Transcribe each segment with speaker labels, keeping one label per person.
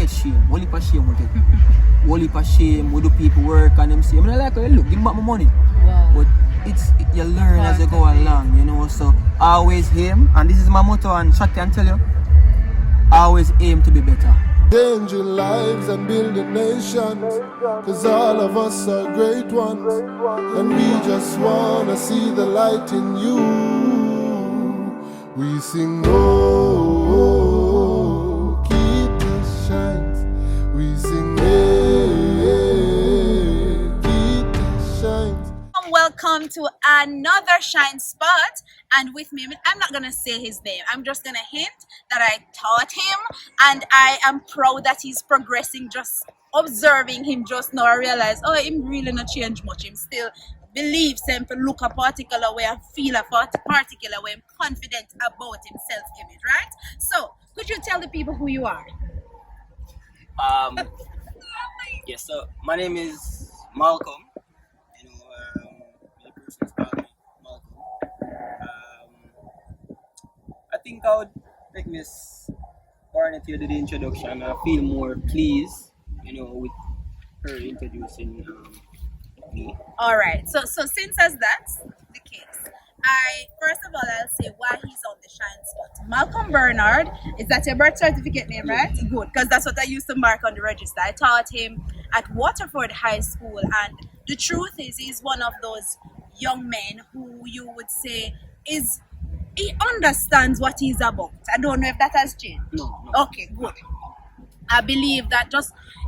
Speaker 1: get shame. Whole heap of shame we get. Whole heap of shame. We do people work and them say, I'm not like, hey, look, give me back my money.
Speaker 2: Wow.
Speaker 1: But you learn as you go along, you know. So always aim, and this is my motto, and Shaq can tell you, always aim to be better.
Speaker 3: Changing lives and building nations, cause all of us are great ones, and we just wanna see the light in you. We sing, oh, KitaShines. We sing, hey, KitaShines.
Speaker 2: Welcome to another Shine Spot, and with me, I'm not gonna say his name, I'm just gonna hint that I taught him, and I am proud that he's progressing. Just observing him just now, I realize, oh, him really not change much. Him still believes him to look a particular way and feel a particular way. I'm confident about himself image, right? So, could you tell the people who you are?
Speaker 1: Yes, so my name is Malcolm. You know, many persons call me Malcolm. I think I would take Miss Barnett here to the introduction. I feel more pleased, you know, with her introducing me.
Speaker 2: Alright, so since as that's the case, first of all I'll say why he's on the Shine Spot. Malcolm Bernard, is that your birth certificate name, right? Good, because that's what I used to mark on the register. I taught him at Waterford High School, and the truth is he's one of those young men who you would say he understands what he's about. I don't know if that has changed.
Speaker 1: No.
Speaker 2: Okay, good. I believe that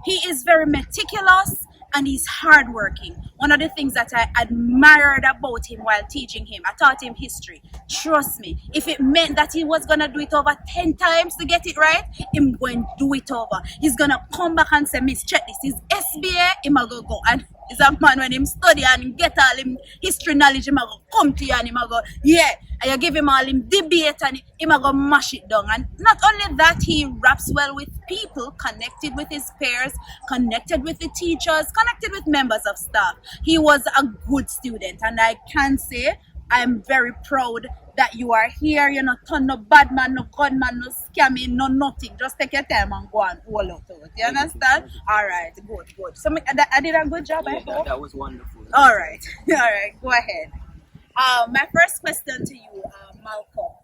Speaker 2: he is very meticulous and he's hardworking. One of the things that I admired about him while teaching him, I taught him history. Trust me, if it meant that he was gonna do it over 10 times to get it right, him going to do it over. He's gonna come back and say, Miss, check this. His SBA, him a go. And he's a man when him study and get all him history knowledge, him a go come to you and him a go, yeah. And you give him all him debate and him a go mash it down. And not only that, he raps well with people, connected with his peers, connected with the teachers, connected with members of staff. He was a good student, and I can say I'm very proud that you are here. You're not no bad man, no good man, no scamming, no nothing. Just take your time and go and all out. You understand? Alright, good. So I did a good job, I hope.
Speaker 1: That was wonderful.
Speaker 2: Alright, go ahead. My first question to you, Malcolm.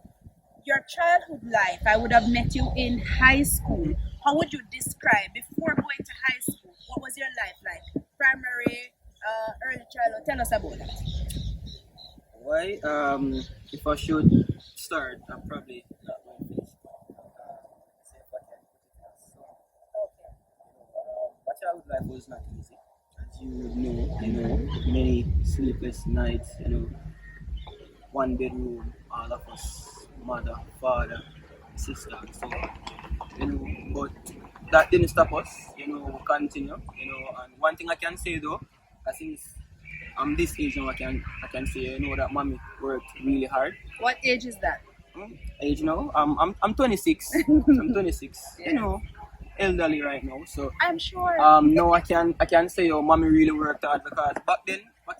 Speaker 2: Your childhood life, I would have met you in high school. How would you describe, before going to high school, what was your life like? Primary, early childhood, tell us about that.
Speaker 1: Why? If I should start, I'm probably not going to say if I can put it as. My childhood life was not easy, as you know, many sleepless nights, one bedroom, all of us, mother, father, sister, so, but that didn't stop us, we continue, and one thing I can say though, since I'm this age now, I can say, that mommy worked really hard.
Speaker 2: What age is that?
Speaker 1: Age now? I'm 26. I'm 26.
Speaker 2: Yeah.
Speaker 1: Elderly right now. So
Speaker 2: I'm sure.
Speaker 1: no, I can say, mommy really worked hard, because back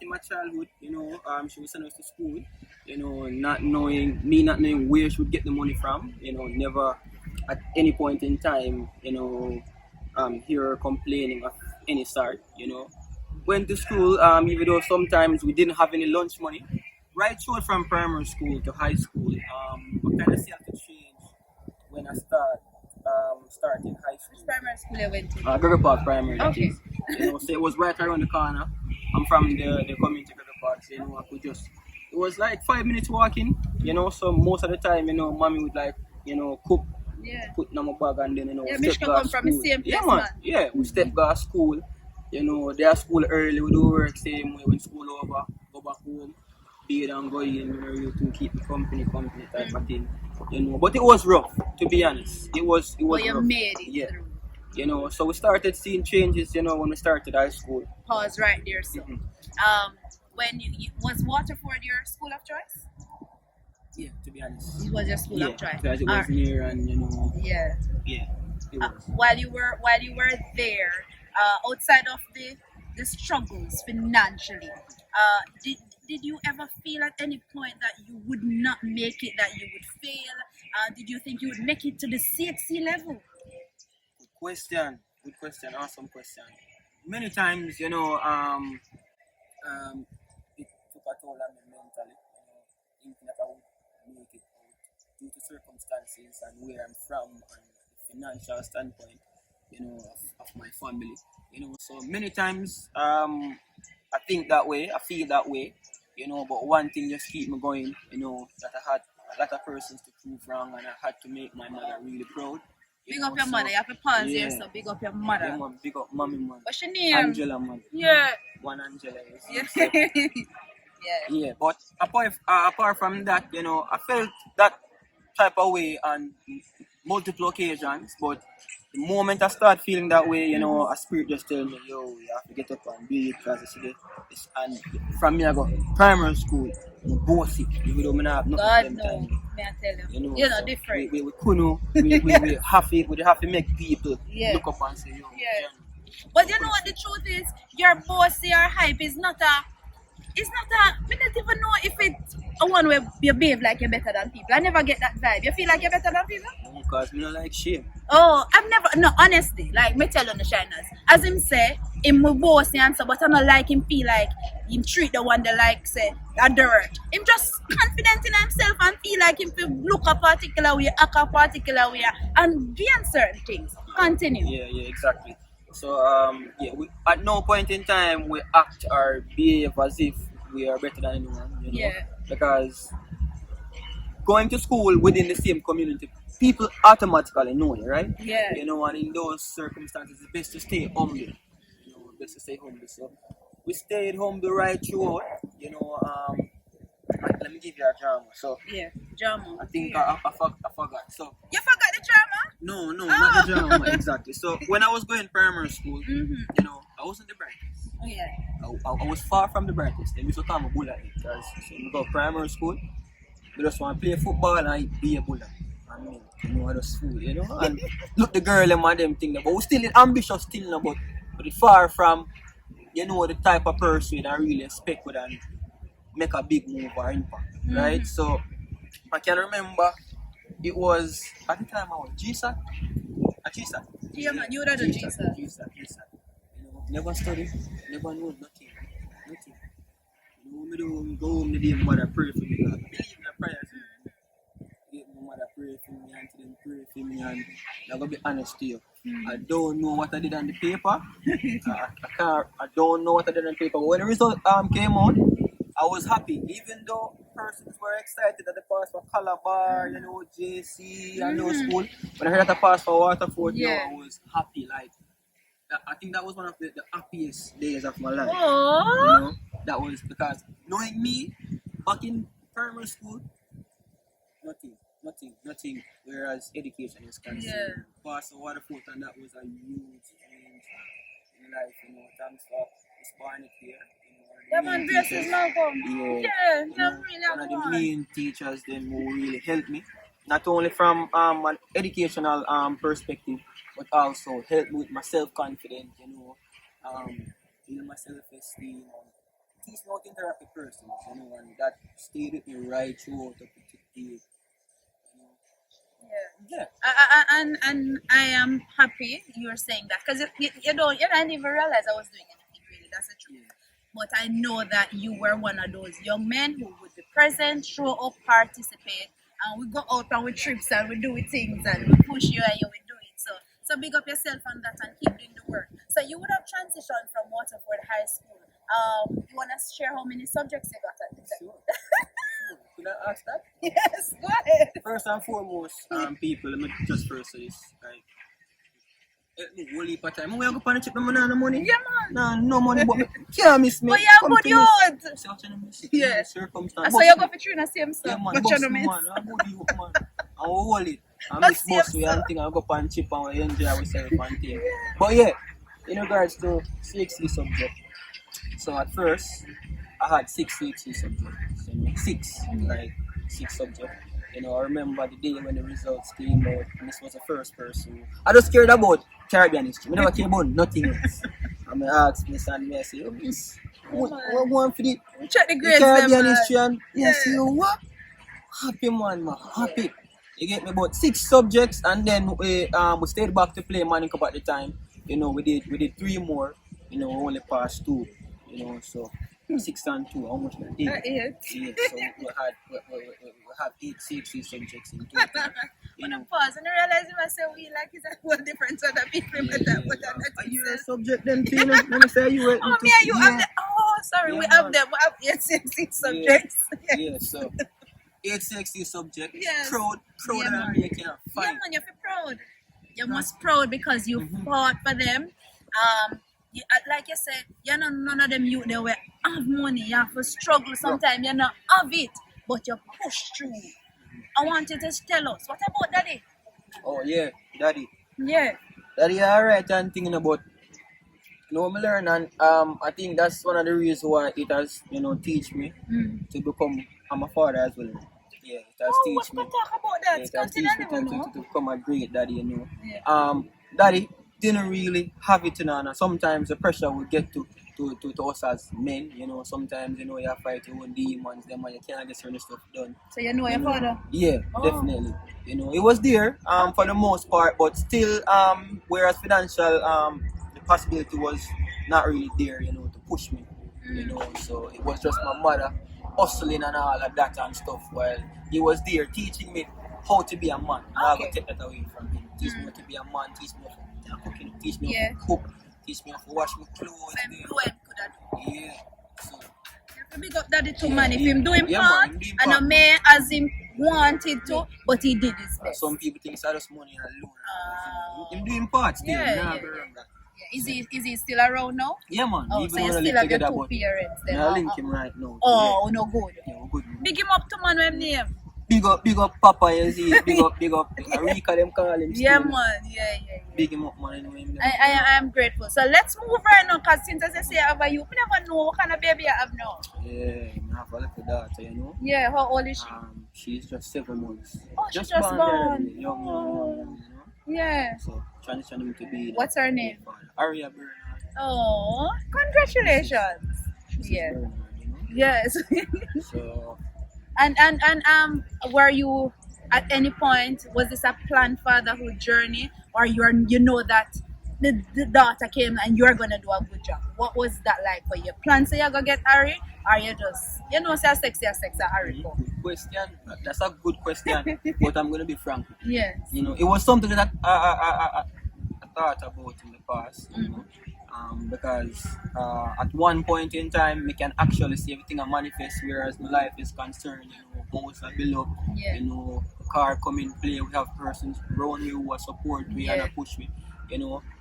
Speaker 1: in my childhood, she was sending us to school, not knowing where she would get the money from, never at any point in time, hear her complaining of any sort, Went to school, even though sometimes we didn't have any lunch money. Right through from primary school to high school, but kind of see how to change when I started high school.
Speaker 2: Which primary school you went to?
Speaker 1: Gregory Park Primary.
Speaker 2: Okay.
Speaker 1: So it was right around the corner. I'm from the community Gregory Park, so I could just. It was like 5 minutes walking, So most of the time, mommy would cook, put in my bag, and then
Speaker 2: step go to school. From the same place, man.
Speaker 1: Yeah, we step go to school. They are school early, we do work same way when school over, go back home, bathe and go in, to keep the company type of thing. But it was rough, to be honest. It was
Speaker 2: you
Speaker 1: rough.
Speaker 2: Made it through.
Speaker 1: So we started seeing changes, when we started high school.
Speaker 2: Pause right there, so. When was Waterford your school of choice?
Speaker 1: Yeah, to be honest.
Speaker 2: It was your school of choice.
Speaker 1: Because it was near and
Speaker 2: Yeah.
Speaker 1: Yeah. It was.
Speaker 2: While you were there, outside of the struggles financially, did you ever feel at any point that you would not make it, that you would fail? Did you think you would make it to the CXC level?
Speaker 1: Question. Good question. Awesome question. Many times, it took a toll on me mentally. Thinking that I would make it out due to circumstances and where I'm from and the financial standpoint, of my family. So many times, I think that way, I feel that way. But one thing just keep me going. That I had a lot of persons to prove wrong, and I had to make my mother really proud.
Speaker 2: Big up your mother. You have to pause here,
Speaker 1: Yeah.
Speaker 2: so big up your mother.
Speaker 1: Yeah, man, big up mommy, man.
Speaker 2: What's your name?
Speaker 1: Angela, man.
Speaker 2: Yeah.
Speaker 1: One Angela is.
Speaker 2: Yeah.
Speaker 1: Yeah, but apart from that, I felt that type of way on multiple occasions. But the moment I start feeling that way, a spirit just tell me, yo, you have to get up and do it because it's and from me I go primary school, I'm bossy, even though I don't have nothing
Speaker 2: God
Speaker 1: them
Speaker 2: no,
Speaker 1: time.
Speaker 2: may I tell you.
Speaker 1: You know,
Speaker 2: You're
Speaker 1: so
Speaker 2: not different.
Speaker 1: we couldn't, we have to make people
Speaker 2: Yeah.
Speaker 1: look up and say, yo,
Speaker 2: Yeah. But you know what the truth is? Your bossy or hype is not a. It's not a. I don't even know if it's a one where you behave like you're better than people. I never get that vibe. You feel like you're better than people?
Speaker 1: no, because me don't like shame.
Speaker 2: Oh, I've never. No, honestly, like me tell on the shiners. As him say, him will bossy and so, but I don't like him feel like him treat the one that like say a dirt. Him just confident in himself and feel like him feel look a particular way, act a particular way, and gain certain things. Continue.
Speaker 1: Yeah, exactly. So we, at no point in time we act or behave as if we are better than anyone,
Speaker 2: Yeah.
Speaker 1: because going to school within the same community, people automatically know you, right?
Speaker 2: Yeah.
Speaker 1: And in those circumstances, it's best to stay humble. Best to stay humble. So we stayed humble right throughout. Let me give you a drama. So
Speaker 2: Yeah. Drama.
Speaker 1: I think
Speaker 2: Yeah.
Speaker 1: I forgot. So
Speaker 2: You forgot the drama?
Speaker 1: no, not the drama exactly. So when I was going primary school,
Speaker 2: Mm-hmm.
Speaker 1: I wasn't the brightest.
Speaker 2: Oh, yeah.
Speaker 1: I was far from the brightest. They used to call me bullet because we go primary school, we just want to play football and be a bullet. I mean, I just fool, and look the girl and them thing, but we still ambitious still, but it's far from, the type of person I really expect with and make a big move or impact, right? So I can remember it was at the time I was GSAT.
Speaker 2: Yeah, man, you would have done GSAT.
Speaker 1: GSAT. Never study, never know nothing. Me do go home the day my mother pray for me. I believe in the prayers. My mother pray for me and them pray for me, and I'm gonna be honest to you. I don't know what I did on the paper. I don't know what I did on the paper. But when the result came out, I was happy, even though persons were excited that the pass for Calabar, JC and those school. When I heard that I passed for Waterford,
Speaker 2: Yeah.
Speaker 1: I was happy. Like I think that was one of the happiest days of my life.
Speaker 2: Aww.
Speaker 1: That was because knowing me back in primary school, nothing. Whereas education is concerned, pass for Waterford, and that was a huge change in life. Thanks for this Barnett here.
Speaker 2: Yeah, man, blessings, Malcolm. Yeah, I'm really
Speaker 1: one of the main teachers then who really helped me, not only from an educational perspective, but also helped me with my self-confidence, my self-esteem, and teach me how to interact with persons, and that stayed with me right throughout up to today. Yeah.
Speaker 2: And I am happy you're saying that because you didn't even realize I was doing anything really. That's the truth.
Speaker 1: Yeah.
Speaker 2: But I know that you were one of those young men who would be present, show up, participate, and we go out and we trips and we do things and we push you and you will do it. So big up yourself on that and keep doing the work. So you would have transitioned from Waterford High School. You want to share how many subjects you got at the
Speaker 1: Sure. Could I ask that?
Speaker 2: Yes, go ahead.
Speaker 1: First and foremost, people, let me just first say this, like, help me whole heap of time. I'm going to go on the trip, no money.
Speaker 2: Yeah, man.
Speaker 1: No money, but can't miss me.
Speaker 2: But you're good, youth.
Speaker 1: See what you miss?
Speaker 2: Yeah.
Speaker 1: Circumstance.
Speaker 2: So you go for train the same
Speaker 1: Yeah,
Speaker 2: stuff.
Speaker 1: man,
Speaker 2: But
Speaker 1: boss
Speaker 2: you know
Speaker 1: me,
Speaker 2: miss.
Speaker 1: man. I'm good youth, man. I will hold it. I
Speaker 2: But
Speaker 1: miss boss
Speaker 2: same
Speaker 1: we and thing. I go on chip and we enjoy ourselves and thing. But yeah, in regards to CXC subject, so at first, I had 6 CXC subjects. Six subjects. I remember the day when the results came out, and this was the first person. I just cared about Caribbean history. I never cared about nothing else. And I asked Miss and I say, Miss, what going for the
Speaker 2: Check the grades
Speaker 1: Caribbean
Speaker 2: them,
Speaker 1: history? And
Speaker 2: Yeah.
Speaker 1: yes, you what? Happy man, happy. You get me? About 6 subjects, and then we stayed back to play Morning Cup at the time. We did 3 more. We only passed 2. So 6 and 2. How much that did?
Speaker 2: 8.
Speaker 1: Yeah. So we have 8 subjects in total.
Speaker 2: When I pause and I realize myself, we like it's a whole different sort of people.
Speaker 1: Are you a subject then, Tina? Let me say you.
Speaker 2: Oh, me and you have the. Oh, sorry,
Speaker 1: Yeah,
Speaker 2: we have
Speaker 1: man.
Speaker 2: them. We have 8 subjects.
Speaker 1: Yeah. So 8 subjects.
Speaker 2: Yes.
Speaker 1: Proud
Speaker 2: Yeah,
Speaker 1: of
Speaker 2: man.
Speaker 1: me. I can't
Speaker 2: Yeah,
Speaker 1: fight.
Speaker 2: man, you feel proud. You must proud because you fought for them. Like you said, none of them you they were have money. You have to struggle sometimes. You not have it, but you push through. I want you to tell us what about daddy?
Speaker 1: Oh yeah, daddy.
Speaker 2: Yeah.
Speaker 1: Daddy, alright. I'm thinking about me learn, and I think that's one of the reasons why it has teach me to become a father as well. Yeah, it has
Speaker 2: Oh,
Speaker 1: teach me.
Speaker 2: let's talk about that.
Speaker 1: Yeah, it has teach me to become a great daddy.
Speaker 2: Yeah.
Speaker 1: Daddy didn't really have it, and sometimes the pressure will get to us as men. Sometimes you have fight your own demons, them, and you can't get certain stuff done.
Speaker 2: So you know your father?
Speaker 1: Yeah, definitely. It was there for the most part, but still, whereas financial the possibility was not really there, to push me. So it was just my mother hustling and all of that and stuff. While he was there teaching me how to be a man. I'm gonna take that away from him. Teach me how to be a man. Teach me how to cooking. Teach me how to cook. Teach me how to wash my clothes. Yeah. So.
Speaker 2: You big up daddy too, man. If him do him
Speaker 1: Yeah,
Speaker 2: part,
Speaker 1: man, him do him
Speaker 2: and
Speaker 1: part.
Speaker 2: a man as him wanted to, but he did his best.
Speaker 1: Some people think it's just money alone. Him doing part still.
Speaker 2: Yeah. Is he still around now?
Speaker 1: Yeah, man.
Speaker 2: Oh,
Speaker 1: Even
Speaker 2: so you
Speaker 1: when we
Speaker 2: still
Speaker 1: live
Speaker 2: have your
Speaker 1: together,
Speaker 2: 2
Speaker 1: but
Speaker 2: parents then?
Speaker 1: I link him right now.
Speaker 2: Oh, no good.
Speaker 1: Yeah, we're good. Man.
Speaker 2: Big him up to man with name.
Speaker 1: Big up, Papa. You see, big up. Rika, them call him.
Speaker 2: Yeah,
Speaker 1: still.
Speaker 2: man. Yeah.
Speaker 1: Big him up, man.
Speaker 2: I am grateful. So let's move right now, because since as I say have you never know what kind of baby I have now.
Speaker 1: Yeah, I have a little daughter,
Speaker 2: Yeah, how old is she?
Speaker 1: She's just 7 months.
Speaker 2: Oh, she just born.
Speaker 1: Young.
Speaker 2: Yeah.
Speaker 1: So transitioning to be.
Speaker 2: What's her name?
Speaker 1: Aria Bernard.
Speaker 2: Oh, congratulations. Yes.
Speaker 1: Bernard,
Speaker 2: Yes.
Speaker 1: So.
Speaker 2: And were you at any point, was this a planned fatherhood journey, or you know that the daughter came and you're gonna do a good job? What was that like for you? Plan say you're gonna get Harry, or you just say sexy Harry go?
Speaker 1: Good question. That's a good question. But I'm gonna be frank.
Speaker 2: Yes.
Speaker 1: It was something that I thought about in the past. Because at one point in time, we can actually see everything I manifest, whereas my life is concerned. House I build up.
Speaker 2: Yeah.
Speaker 1: Car come in play. We have persons around me who are support me
Speaker 2: Yeah.
Speaker 1: and push me.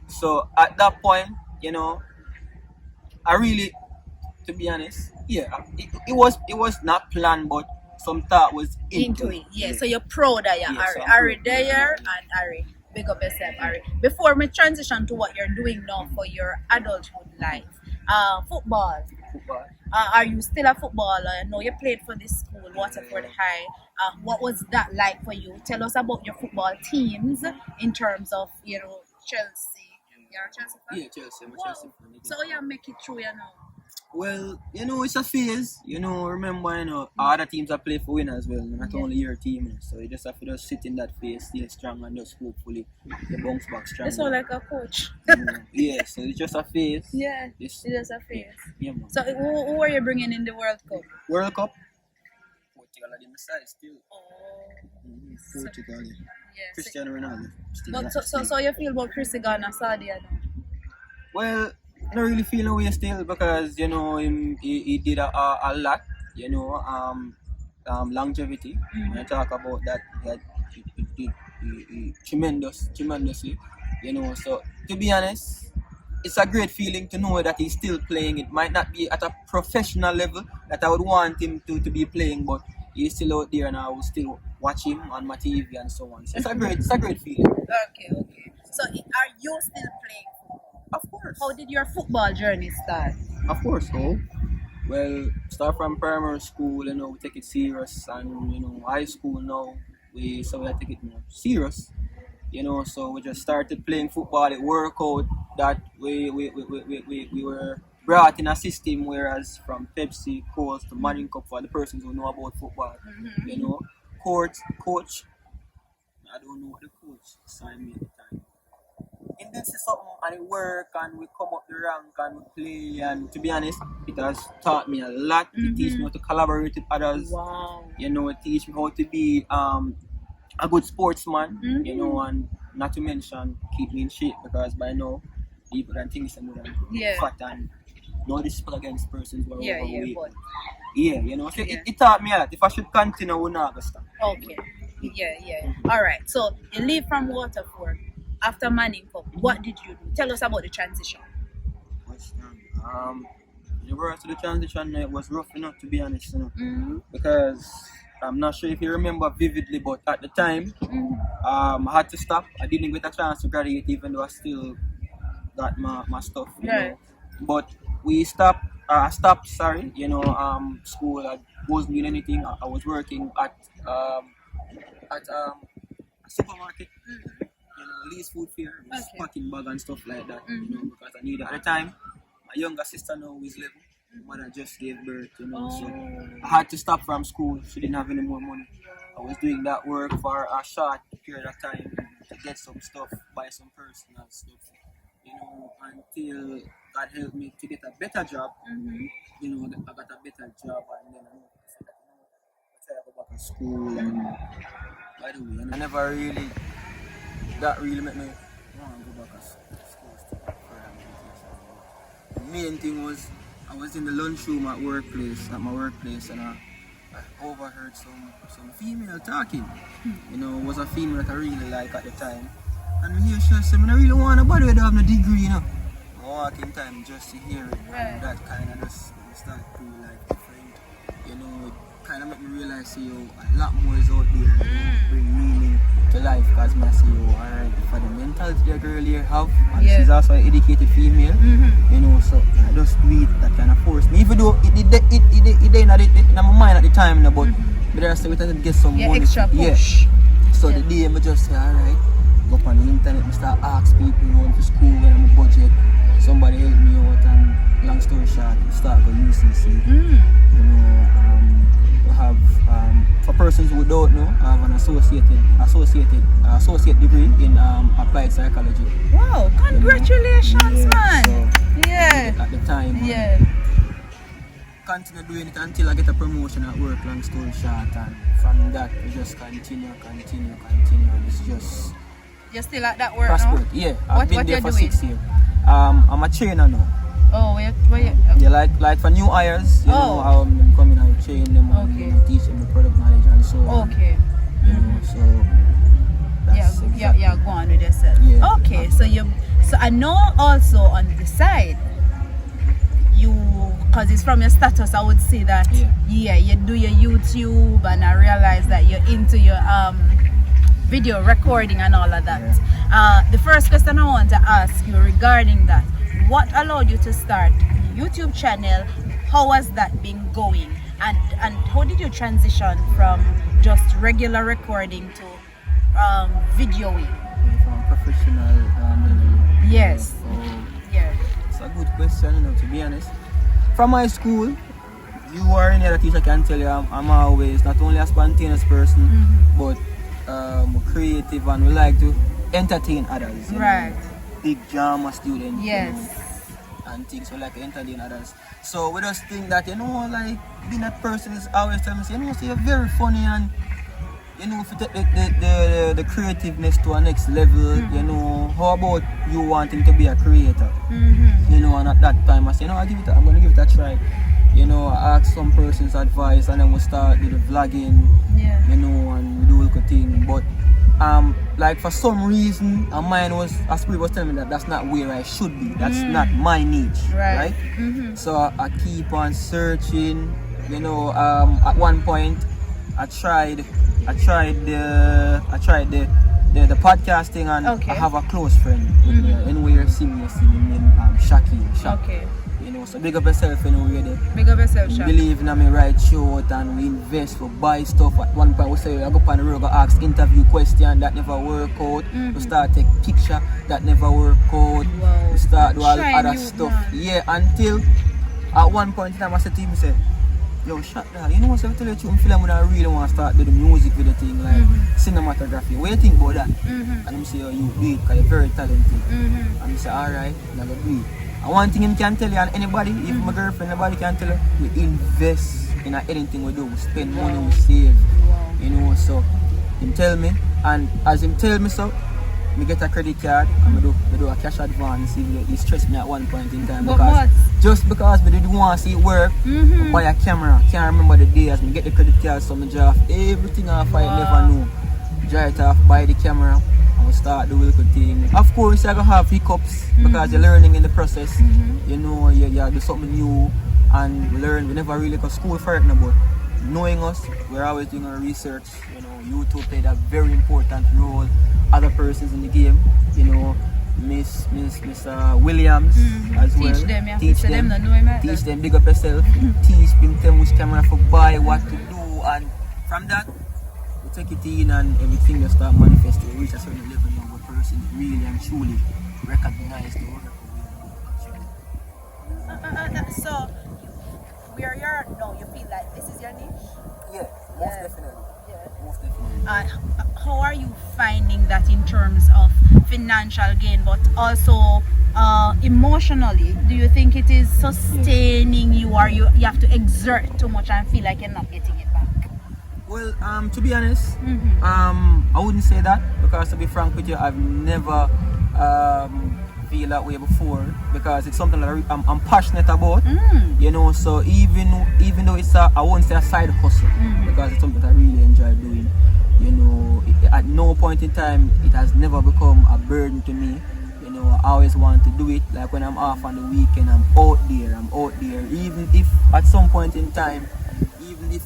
Speaker 1: So at that point, I really, to be honest, yeah, it was not planned, but some thought was into it.
Speaker 2: Yeah. So you're proud of your
Speaker 1: Yes,
Speaker 2: Harry.
Speaker 1: I'm
Speaker 2: Harry
Speaker 1: proud.
Speaker 2: there and Harry. Big up yourself, Harry. Before we transition to what you're doing now for your adulthood life, football.
Speaker 1: Football.
Speaker 2: Are you still a footballer? I know you played for this school, Waterford High. What was that like for you? Tell us about your football teams in terms of, Chelsea. You're a Chelsea fan?
Speaker 1: Yeah, Chelsea. I'm a
Speaker 2: Wow.
Speaker 1: Chelsea fan.
Speaker 2: So you make it through,
Speaker 1: Well, it's a phase. Remember, other teams are play for win as well, not only your team. So you just have to just sit in that phase, stay strong, and just hopefully you bounce back strong.
Speaker 2: You sound like a coach.
Speaker 1: Yeah, so it's just a phase.
Speaker 2: Yeah,
Speaker 1: It's
Speaker 2: just a phase.
Speaker 1: Yeah, man.
Speaker 2: So who are you bringing in the World Cup?
Speaker 1: World Cup? Portugal are the Messiah still.
Speaker 2: Oh.
Speaker 1: Portugal, yeah.
Speaker 2: Yeah.
Speaker 1: Cristiano Ronaldo. Still
Speaker 2: But
Speaker 1: not-
Speaker 2: so
Speaker 1: still.
Speaker 2: you feel about Chris Ghana, Saudi,
Speaker 1: Well, I don't really feel no way still because he did a lot, longevity. When I talk about that, he did tremendously, So to be honest, it's a great feeling to know that he's still playing. It might not be at a professional level that I would want him to be playing, but he's still out there and I will still watch him on my TV and so on. So it's a great feeling.
Speaker 2: Okay. So are you still playing?
Speaker 1: Of course.
Speaker 2: How did your football journey start?
Speaker 1: Of course, so. Well, start from primary school, we take it serious, and high school now, we take it more serious, so we just started playing football. It worked out that we were brought in a system, whereas from Pepsi, Coast to Manning Cup for the persons who know about football, coach I don't know what the coach signed me at the time. And then see something and it work and we come up the rank and we play, and to be honest, it has taught me a lot. It teach me how to collaborate with others.
Speaker 2: Wow.
Speaker 1: You know, it teach me how to be a good sportsman, you know, and not to mention keep me in shape, because by now people can think I'm fat and no disrespect against persons who are overweight. Yeah, you know, so it taught me a lot. If I should continue, I would not stop.
Speaker 2: Okay. Yeah. All right. So you leave from Waterford after Manning Cup. What did you do? Tell us about the transition.
Speaker 1: In regards to the transition, it was rough enough, to be honest, you know, because I'm not sure if you remember vividly, but at the time, I had to stop. I didn't get a chance to graduate, even though I still got my stuff, you know. But we stopped. I stopped. Sorry, you know. School. I wasn't doing anything. I was working at a supermarket. You know, Lee's Food Fair, packing bag and stuff like that. You know, because I needed at the time. My younger sister now is 11. My mother just gave birth, you know, so I had to stop from school. She didn't have any more money. I was doing that work for a short period of time to get some stuff, buy some personal stuff, you know, until God helped me to get a better job. You know, I got a better job, and then I said, I go back to school. And by the way, I never really, that really made me want to go back to school still. The main thing was, I was in the lunchroom at my workplace, and I overheard some female talking. You know, it was a female that I really like at the time. And me hear she said, I really want nobody that have no degree, you know. I walk in time just to hear it. And that kind of just started to feel like different. You know, it kind of made me realize, see, a lot more is out there. Bring meaning to life, because I say, alright, for the mentality the girl here have, and she's also an educated female, you know, so I just do it, that kind of force me. Even though it did in my mind at the time, but I still to get some money.
Speaker 2: Extra push.
Speaker 1: So the day I just say, alright, go up on the internet, I start ask people, you know, for school when I'm a budget, somebody help me out, and long story short, I start going UCC. You know, I have, for persons who don't know, I have an associate degree in applied psychology.
Speaker 2: Wow, congratulations, man.
Speaker 1: So, at the time, continue doing it until I get a promotion at work, long story short, and from that we just continue, and it's just...
Speaker 2: You're still at that work
Speaker 1: now? Yeah, I've been there for 6 years. I'm a trainer now.
Speaker 2: Oh,
Speaker 1: yeah, like for new hires, you know, I'm coming out, train them and teach them the product knowledge and so on. You know, so that's
Speaker 2: go on with yourself. Okay, so I know also on the side, because it's from your status, I would say that you do your YouTube, and I realize that you're into your video recording and all of that. The first question I want to ask you regarding that, what allowed you to start a YouTube channel? How has that been going? And how did you transition from just regular recording to videoing?
Speaker 1: From professional
Speaker 2: yes.
Speaker 1: It's a good question, you know, to be honest. From my school, you are in here, teacher can tell you I'm always not only a spontaneous person, but creative, and we like to entertain others. You know? Big drama student.
Speaker 2: Yes.
Speaker 1: You know, and things, we like to entertain others. So we just think that, you know, like being that person is always telling me, you know, so you're very funny, and you know, if you take the creativeness to a next level, you know, how about you wanting to be a creator? You know, and at that time I said, you know, I'm going to give it a try. You know, I asked some person's advice, and then we start with the vlogging, you know, and we do a little thing. But like for some reason, mine was, as people was telling me, that that's not where I should be. That's not my niche, right? So I keep on searching. You know, at one point I tried the podcasting, and I have a close friend with me. Anyway, you see me named Shaki. You know, so big up yourself, you know, we're there.
Speaker 2: Big up yourself, Shaki.
Speaker 1: Believe in me, right short, and we invest, we buy stuff. At one point we say, I go up on the road, go ask interview question, that never work out. We start take picture, that never work out.
Speaker 2: Wow.
Speaker 1: We start do all other stuff. Man. Yeah, until at one point in time I said to him, say, yo, shut that. You know, so I tell you, I feel like when I really want to start doing the music video thing, like cinematography. What do you think about that? And I'm say, oh, you do it because you're very talented. And I say, alright, I'm going to do it. And one thing I can tell you, and anybody, if my girlfriend, anybody can tell you, we invest in anything we do. We spend money, we save. You know, so him tell me, and as him tell me so, me get a credit card and me do a cash advance. He stressed me at one point in time because just because me didn't want to see it work, I buy a camera. Can't remember the day as me get the credit card, so me draft everything off I never know. Dry it off, buy the camera, and we start the little thing. Of course, you're gonna have hiccups because you're learning in the process. You know, you do something new and we learn. We never really go to school for it, no, but knowing us, we're always doing our research. You know, YouTube played a very important role. Other persons in the game, you know, Miss Williams as well.
Speaker 2: Teach them, yeah.
Speaker 1: Teach them. Teach them, big up yourself. Teach them which camera to buy, what to do, and from that, we take it in and everything just start manifesting. We reach a certain level now where person really and truly recognize the work of the
Speaker 2: So, where you're at now, you feel like this is your niche?
Speaker 1: Yeah, most definitely. Most definitely.
Speaker 2: How are you finding that in terms of financial gain, but also emotionally? Do you think it is sustaining you, or you have to exert too much and feel like you're not getting it back?
Speaker 1: Well, to be honest, I wouldn't say that, because to be frank with you, I've never feel that way before, because it's something that I'm passionate about. You know, so even though it's I won't say a side hustle, because it's something that I really enjoy doing. You know, at no point in time it has never become a burden to me. You know, I always want to do it. Like when I'm off on the weekend, I'm out there. Even if at some point in time, even if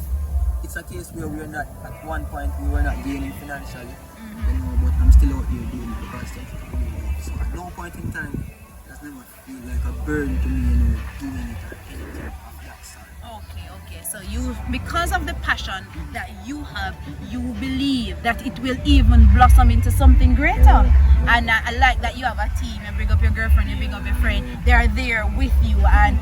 Speaker 1: it's a case where we're not, at one point we were not gaining financially, you know, but I'm still out here doing it because so at no point in time it has never feel like a burden to me, you know, doing it or anything of that sort.
Speaker 2: Okay. So you, because of the passion that you have, you believe that it will even blossom into something greater. And I like that you have a team. You bring up your girlfriend, you bring up your friend. They are there with you, and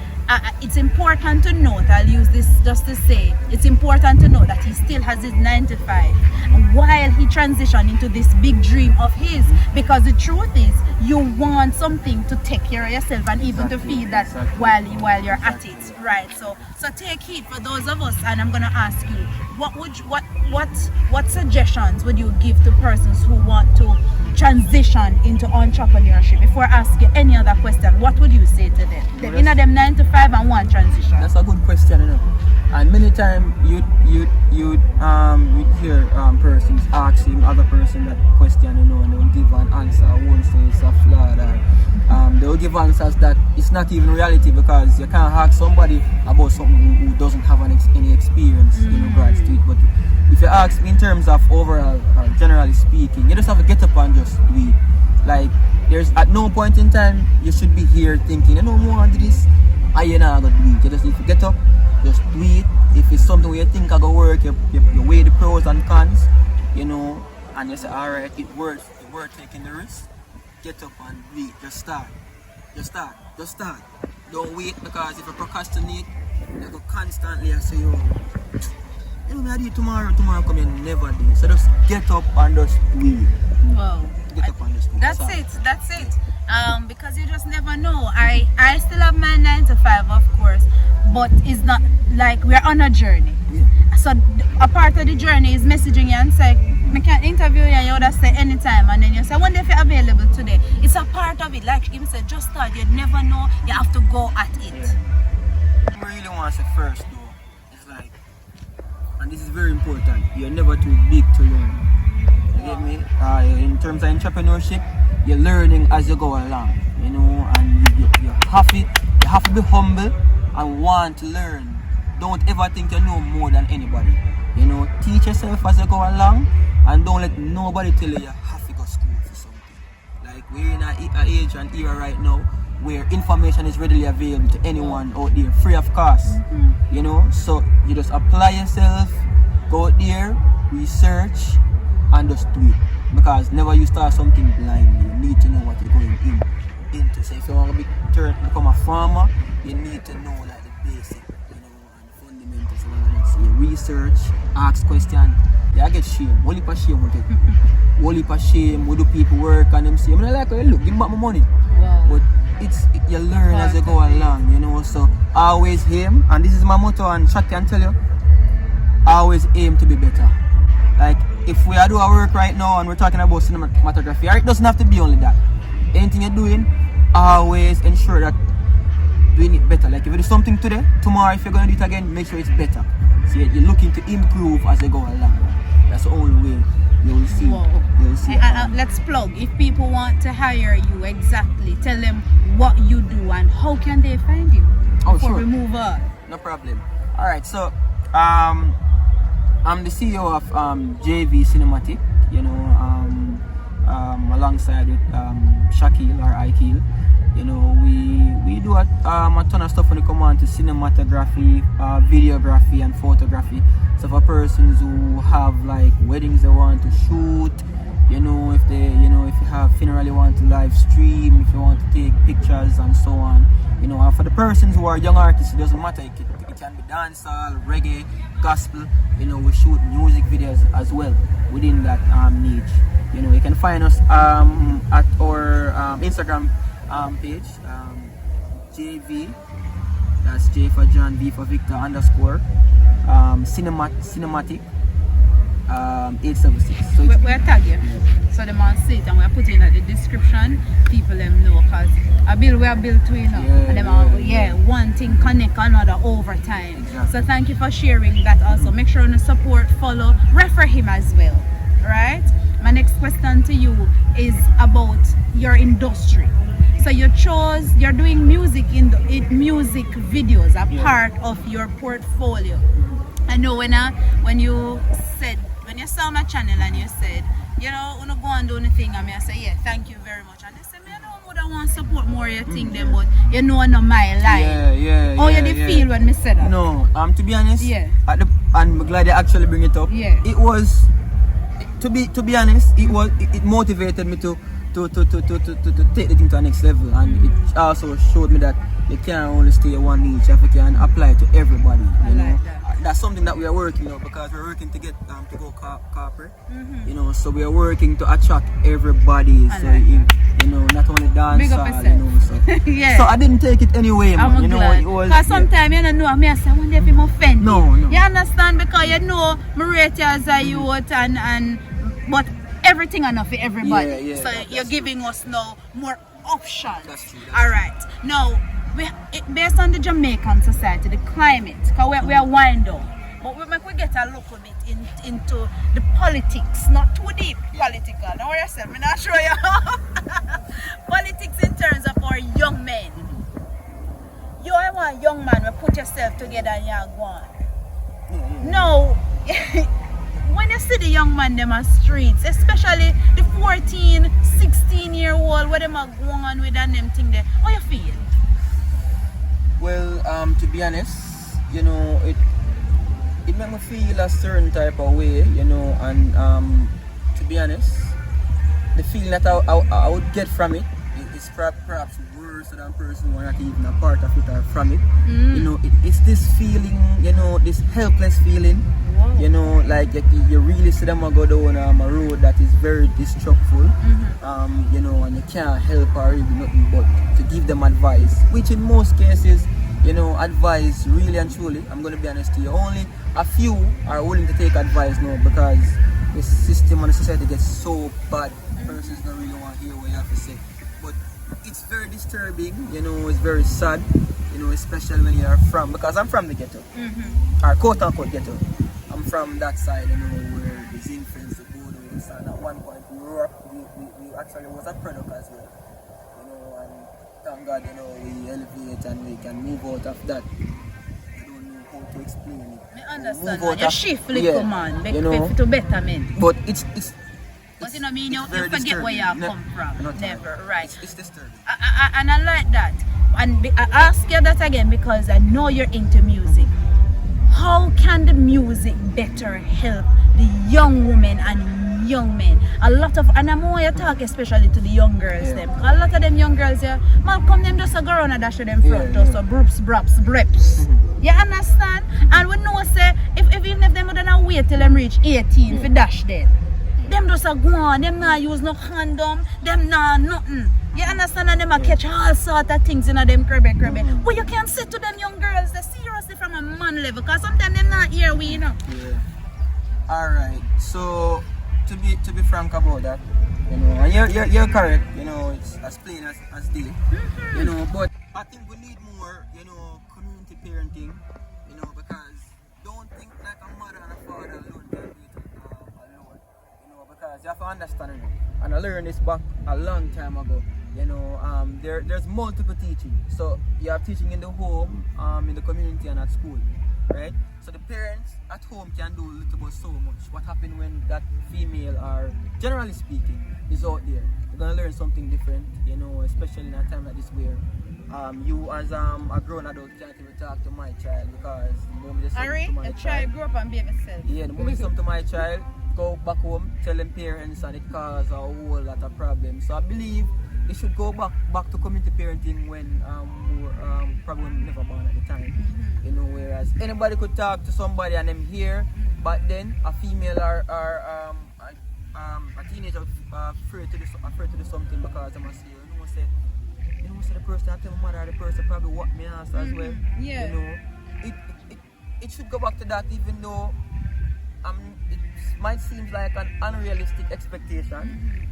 Speaker 2: it's important to note, I'll use this just to say, it's important to know that he still has his 9 to 5 while he transitioned into this big dream of his, because the truth is, you want something to take care of yourself and even to feed that while you're at it, right? So take heed for those of us, and I'm gonna ask you, what suggestions would you give to persons who want to transition into entrepreneurship? Before I ask you any other question, what would you say to them? Them in them 9 to 5 and one transition.
Speaker 1: That's a good question, you know. And many times you'd hear persons asking other person that question, you know, and they'll give an answer. I won't say it's a flaw, or they'll give answers that it's not even reality, because you can't ask somebody about something who doesn't have any experience in regards to it. But if you ask me in terms of overall, generally speaking, you just have to get up and just do it. Like, there's at no point in time you should be here thinking, you know, I want to do this, and you're not going to do it. You just need to get up, just do it. If it's something where you think I go work, you weigh the pros and cons, you know, and you say, alright, it worth taking the risk. Get up and do it. Just start. Don't wait, because if you procrastinate, you go constantly and say, yo, you know, I do it tomorrow come, you never do. So just get up and just do it.
Speaker 2: Wow.
Speaker 1: Get up and just do it.
Speaker 2: That's it. Because you just never know. I still have my 9 to 5, of course, but it's not like we're on a journey. Yeah. So a part of the journey is messaging you and say, I can interview you, and you would say anytime, and then you say, I wonder if you're available today. It's a part of it. Like you said, just start. You never know. You have to go at it.
Speaker 1: Yeah. I really want to say first though, it's like, and this is very important, you're never too big to learn. You get me? In terms of entrepreneurship, you're learning as you go along, you know, and you have to be humble and want to learn. Don't ever think you know more than anybody. You know, teach yourself as you go along, and don't let nobody tell you have to go to school for something. Like, we're in an age and era right now where information is readily available to anyone out there, free of cost. You know, so you just apply yourself, go out there, research, and just do it. Because never you start something blindly. You need to know what you're going into. So if you want to become a farmer, you need to know like the basic, you know, and fundamentals of research, ask questions. Yeah, I get shame. Whole heap of shame we get. Whole heap of shame. We do people work and them say, I'm not like how you look, give me back my money.
Speaker 2: Wow.
Speaker 1: But you learn as you go along, you know. So always aim, and this is my motto, and Shaq can tell you, always aim to be better. Like if we are doing our work right now and we're talking about cinematography, it doesn't have to be only that. Anything you're doing, always ensure that doing it better. Like if you do something today, tomorrow if you're gonna do it again, make sure it's better. So you're looking to improve as you go along. That's the only way you will see.
Speaker 2: Whoa.
Speaker 1: You will see.
Speaker 2: Let's plug. If people want to hire you, exactly, tell them what you do and how can they find you before we move on.
Speaker 1: No problem. All right. So I'm the CEO of JV Cinematic. You know, alongside with Shakil or Aikil. You know, we do a ton of stuff when it comes on to cinematography, videography, and photography. So for persons who have like weddings they want to shoot, you know, if you have funeral you want to live stream, if you want to take pictures and so on, you know, and for the persons who are young artists, it doesn't matter. It can be dancehall, reggae, gospel. You know, we shoot music videos as well within that niche. You know, you can find us at our Instagram page, JV, that's J for John, V for Victor _ cinematic 876. So
Speaker 2: we're tagging, so they must see it and we're putting in the description. People them know because we're built to, you know, and them one thing connect another over time.
Speaker 1: Exactly.
Speaker 2: So thank you for sharing that also. Make sure you support, follow, refer him as well. Right? My next question to you is about your industry. So you're doing music music videos, a part of your portfolio. I know when you saw my channel and you said, you know, wanna go and do anything, and I say, yeah, thank you very much. And they say, I don't want to support more of your thing them, but you know not my life. How you feel when me said that?
Speaker 1: No, to be honest, and I'm glad they actually bring it up.
Speaker 2: Yeah.
Speaker 1: It was to be honest, it motivated me to take the thing to the next level, and it also showed me that you can't only stay one niche, if you can apply to everybody. You know, that's something that we are working on because we're working to get to go corporate. You know, so we are working to attract everybody. So you know, not only dance, you know. So so I didn't take it anyway, man. You know, it was
Speaker 2: because sometimes you don't know me. I say, I wonder if I'm offended.
Speaker 1: No.
Speaker 2: You understand, because you know me rate you as a youth and but everything enough for everybody. So you're giving us now more options.
Speaker 1: That's true.
Speaker 2: Alright. Now, based on the Jamaican society, the climate, because we are wind down, but we get a little bit into the politics, not too deep political. Don't worry yourself, I'm not sure you politics in terms of our young men. You are one young man who put yourself together and you're going. No. When you see the young man them on streets, especially the 14, 16-year-old, where them are going on with them thing there, how you feel?
Speaker 1: Well, to be honest, you know, it made me feel a certain type of way, you know, and to be honest, the feeling that I would get from it is perhaps worse than a person who are not even a part of it or from it. You know, it's this feeling, you know, this helpless feeling. You know, like you really see them go down a road that is very destructive, you know, and you can't help or even nothing but to give them advice, which in most cases, you know, advice really and truly, I'm going to be honest to you, only a few are willing to take advice now because the system and the society gets so bad, persons don't really want to hear what you have to say. But it's very disturbing, you know, it's very sad, you know, especially when you're from, because I'm from the ghetto, or quote unquote ghetto. I'm from that side, you know, where there's influence of Bodos, and at one point we actually was a product as well, you know, and thank God, you know, we elevate and we can move out of that. I don't know how to explain it.
Speaker 2: I understand that. You shift little man,
Speaker 1: you know,
Speaker 2: to betterment.
Speaker 1: but it's
Speaker 2: but you know, you forget
Speaker 1: disturbing.
Speaker 2: where you come from. Never, right?
Speaker 1: It's disturbing.
Speaker 2: And I like that. And I ask you that again because I know you're into music. How can the music better help the young women and young men? A lot of, and I'm more you talk especially to the young girls them. A lot of them young girls here, Malcolm them just go around and dash them front so broops, braps, breps. You You understand? And we know say even if them don't wait till them reach 18 for dash dead. Them just a go on, them not use no condom, them not nothing. You understand? And them a catch all sort of things in them cribbe. But you can't say to them young girls, they seriously from a man level, because sometimes them not hear we, you know.
Speaker 1: Yeah. Alright, so to be frank about that, you know, and you're correct, you know, it's as plain as day. You know, but I think we need more, you know, community parenting, you know, because don't think like a mother and a father alone can do it alone, you know, because you have to understand it. And I learned this back a long time ago. You know, there's multiple teaching. So you have teaching in the home, in the community, and at school, right? So the parents at home can do a little bit so much. What happens when that female, or generally speaking, is out there? You're gonna learn something different, you know, especially in a time like this where you as a grown adult can't even talk to my child, because the moment you say something to my child,
Speaker 2: grow up and be yourself.
Speaker 1: yeah, the moment you say something to my child, go back home, tell them parents, and it causes a whole lot of problems. So I believe it should go back to community parenting when probably when never born at the time. You know, whereas anybody could talk to somebody and them hear, but then a female or a teenager afraid to do something because they must say, you know, say the person I tell my mother, the person probably what me ask as well.
Speaker 2: Yeah.
Speaker 1: You know, it should go back to that, even though it might seem like an unrealistic expectation.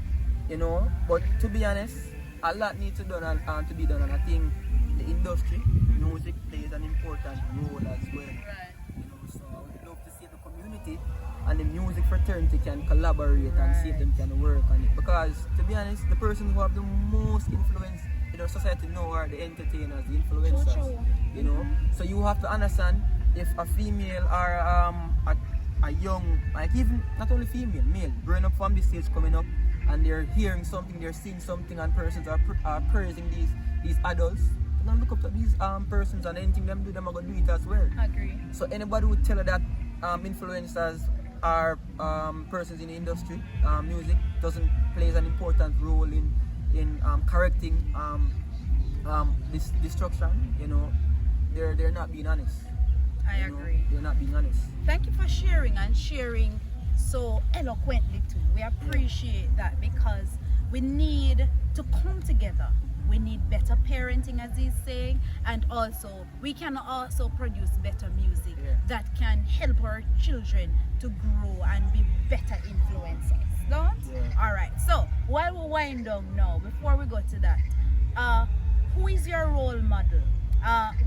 Speaker 1: You know, but to be honest, a lot needs to be done, and I think the industry, music plays an important role as well.
Speaker 2: Right.
Speaker 1: You know, so I would love to see the community and the music fraternity can collaborate and see if them can work on it. Because to be honest, the person who have the most influence in our society now are the entertainers, the influencers. You know, so you have to understand if a female or a young, like even not only female, male, growing up from this stage coming up, and they're hearing something, they're seeing something, and persons are praising these adults. And then look up to these persons, and anything them do, them are gonna do it as well.
Speaker 2: Agree.
Speaker 1: So anybody would tell her that influencers are persons in the industry, music doesn't plays an important role in correcting this destruction. You know, they're not being honest.
Speaker 2: I agree.
Speaker 1: They're not being honest.
Speaker 2: Thank you for sharing so eloquently too. We appreciate that, because we need to come together. We need better parenting, as he's saying, and also we can also produce better music that can help our children to grow and be better influencers. Don't?
Speaker 1: Yeah.
Speaker 2: Alright, so while we wind down now, before we go to that, who is your role model?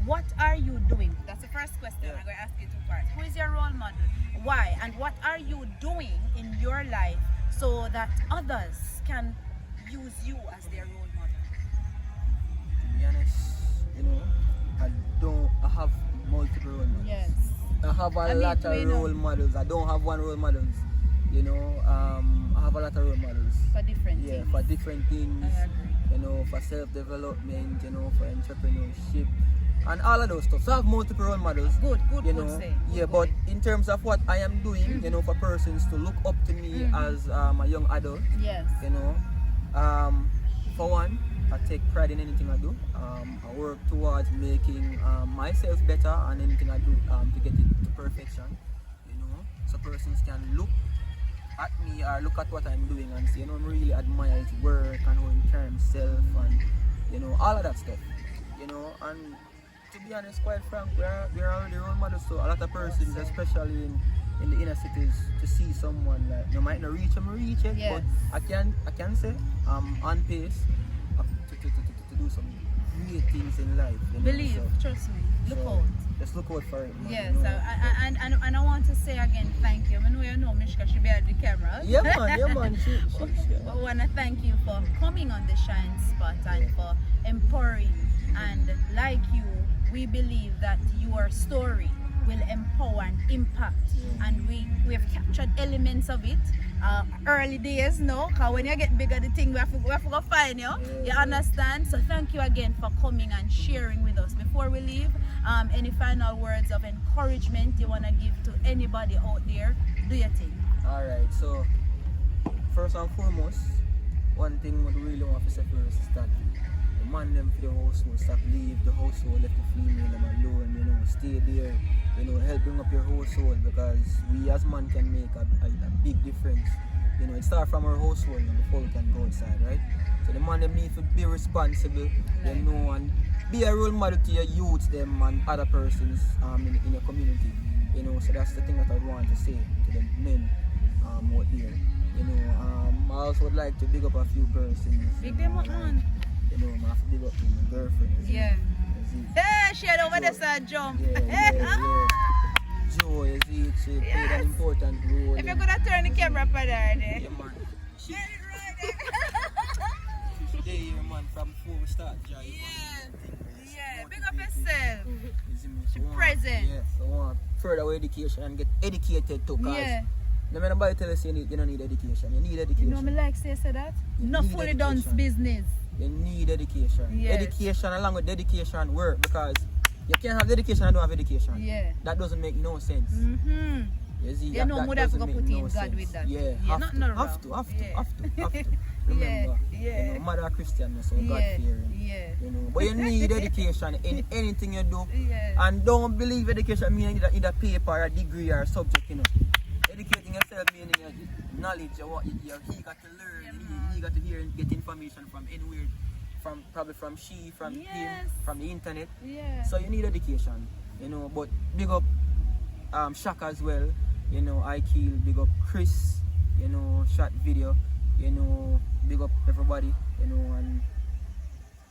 Speaker 2: What are you doing? That's the first question. I'm going to ask you two parts. Who is your role model? Why? And what are you doing in your life so that others can use you as their role model?
Speaker 1: To be honest, you know, I have multiple role models.
Speaker 2: Yes.
Speaker 1: I have a lot of role models. I don't have one role model. You know, I have a lot of role models.
Speaker 2: For different things.
Speaker 1: Yeah, for different things.
Speaker 2: I agree.
Speaker 1: You know, for self-development, you know, for entrepreneurship, and all of those stuff. So I have multiple role models.
Speaker 2: Good
Speaker 1: you know.
Speaker 2: say.
Speaker 1: Yeah, but in terms of what I am doing, you know, for persons to look up to me as a young adult.
Speaker 2: Yes.
Speaker 1: You know, for one, I take pride in anything I do. I work towards making myself better and anything I do to get it to perfection. You know, so persons can look at me or look at what I'm doing and say, you know, I really admire his work and how he carries himself and, you know, all of that stuff. You know, and to be honest, quite frank, we are already role models to a lot of persons, especially in the inner cities, to see someone like, you might not reach it,
Speaker 2: yes.
Speaker 1: but I can say I'm on pace to do some great things in life. You know,
Speaker 2: Believe,
Speaker 1: so,
Speaker 2: trust me, look out.
Speaker 1: Just look out for it. Man,
Speaker 2: Yes,
Speaker 1: you know.
Speaker 2: and I want to say again, thank you. I know you know Mishka should be at the camera.
Speaker 1: Yeah man, she.
Speaker 2: I want to thank you for coming on the Shine Spot and for empowering. And like you, we believe that your story will empower and impact. And we have captured elements of it. Early days, no, because when you get bigger, the thing we have to go find you. You understand? So thank you again for coming and sharing with us. Before we leave, any final words of encouragement you want to give to anybody out there? Do your thing.
Speaker 1: Alright, so first and foremost, one thing we really want to say first is that the man them for the household, stop leave the household, left the female them alone, you know, stay there, you know, help bring up your household because we as man can make a big difference. You know, it starts from our household and before we can go outside, right? So the man them need to be responsible, you know, and be a role model to your youths them and other persons in your community. You know, so that's the thing that I want to say to the men out there. You know, I also would like to big up a few persons.
Speaker 2: Big them up, man.
Speaker 1: You know, I have to big up my girlfriend.
Speaker 2: Yeah. Hey, she had over there side jump.
Speaker 1: Yeah. Joe, you see, she played an important role.
Speaker 2: If you're gonna turn the camera up there,
Speaker 1: yeah, man. She stay here, man, from before we start drive.
Speaker 2: Yeah, big up yourself.
Speaker 1: She
Speaker 2: present.
Speaker 1: Yeah, so I want further education and get educated too.
Speaker 2: Yeah.
Speaker 1: No matter nobody tell us you don't need education. You need education.
Speaker 2: You know me like say that?
Speaker 1: You
Speaker 2: Not
Speaker 1: need
Speaker 2: fully done
Speaker 1: education.
Speaker 2: business.
Speaker 1: You need education.
Speaker 2: Yes.
Speaker 1: Education along with dedication work because you can't have dedication and don't have education.
Speaker 2: Yeah.
Speaker 1: That doesn't make no sense.
Speaker 2: Mm-hmm.
Speaker 1: You see,
Speaker 2: You know, would have to put in God
Speaker 1: sense.
Speaker 2: with that.
Speaker 1: Yeah, have to. Remember,
Speaker 2: Yeah.
Speaker 1: you know, mother Christian, so God fearing.
Speaker 2: Yeah.
Speaker 1: You know, but you need education in anything you do.
Speaker 2: Yeah.
Speaker 1: And don't believe education meaning either paper, a degree, or a subject. You know, educating yourself meaning your knowledge, what you're eager to learn, you're eager to hear and get information from anywhere, probably from him, from the internet.
Speaker 2: Yeah.
Speaker 1: So you need education. You know, but big up Shaka as well. You know, I kill, big up Chris. You know, shot video. You know, big up everybody, you know, and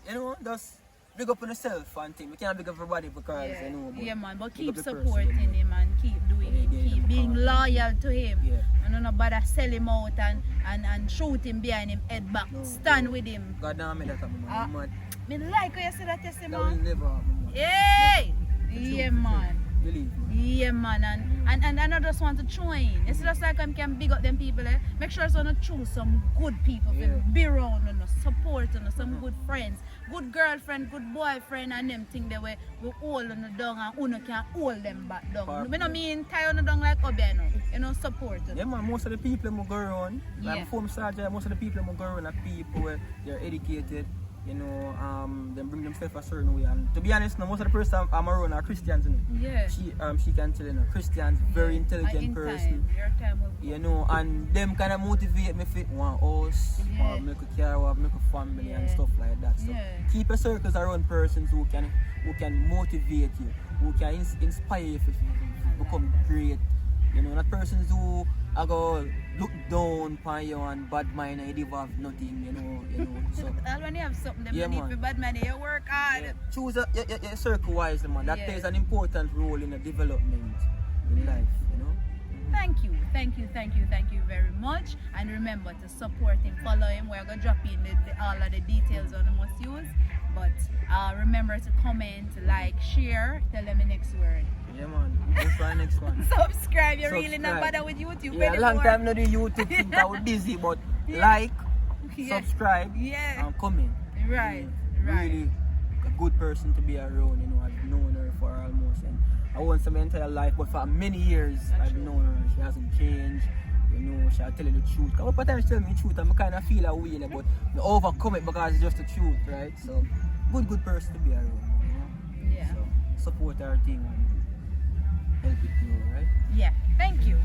Speaker 1: you know, just big up on yourself and thing. We can't big up everybody because you know,
Speaker 2: but
Speaker 1: big up
Speaker 2: keep
Speaker 1: the
Speaker 2: supporting
Speaker 1: person,
Speaker 2: him and keep doing it, keep being loyal to him.
Speaker 1: Yeah.
Speaker 2: And not bother sell him out and shoot him behind him head back.
Speaker 1: No,
Speaker 2: stand with him.
Speaker 1: God damn it, that man. Man.
Speaker 2: Me like how you say that,
Speaker 1: That will
Speaker 2: man.
Speaker 1: never happen, man.
Speaker 2: Hey!
Speaker 1: The
Speaker 2: Yeah,
Speaker 1: truth,
Speaker 2: man.
Speaker 1: Believe me.
Speaker 2: Yeah, man, and I just want to join. It's just like I can big up them people. Make sure so not choose some good people to be around and support and some good friends, good girlfriend, good boyfriend, and them thing that we hold on the down and uno can hold them back down. We don't mean tie on the down like Obiano, you know, support them.
Speaker 1: Yeah, man, most of the people who go around, like
Speaker 2: Yeah.
Speaker 1: before I start, most of the people who go around are people where they're educated. You know, they bring themselves a certain way. And to be honest, most of the person I'm around are Christians. You know?
Speaker 2: Yeah.
Speaker 1: She can tell you, know, Christians, very intelligent person.
Speaker 2: Your time will come.
Speaker 1: You know, and them kind of motivate me for one house, or make a care, or make a family and stuff like that. So keep your circles around persons who can motivate you, who can inspire you to become great. You know, not persons who are go look down upon you and bad mind and you don't have nothing, you know. So
Speaker 2: when you have something, them
Speaker 1: yeah,
Speaker 2: need
Speaker 1: man.
Speaker 2: for bad money, you work hard.
Speaker 1: Yeah. Choose your circle wisely, man. That plays an important role in the development in life, you know.
Speaker 2: Thank you very much. And remember to support him, follow him. We're going to drop in all of the details on the must use. But remember to comment, like, share, tell them the next word.
Speaker 1: Yeah, man. Go for the next one.
Speaker 2: Subscribe. You're really not bother with YouTube
Speaker 1: Yeah,
Speaker 2: anymore.
Speaker 1: long time no do YouTube think I was busy, but like, subscribe, and comment.
Speaker 2: Right.
Speaker 1: Really a good person to be around, you know. I've known her for almost, and I won't say my entire life, but for many years I've known her. She hasn't changed, you know. She'll tell you the truth. Because what time she tell me the truth, I kind of feel a way, but I overcome it because it's just the truth, right? So, good person to be around, you know.
Speaker 2: Yeah.
Speaker 1: So, support our team and help it grow, right?
Speaker 2: Yeah. Thank you.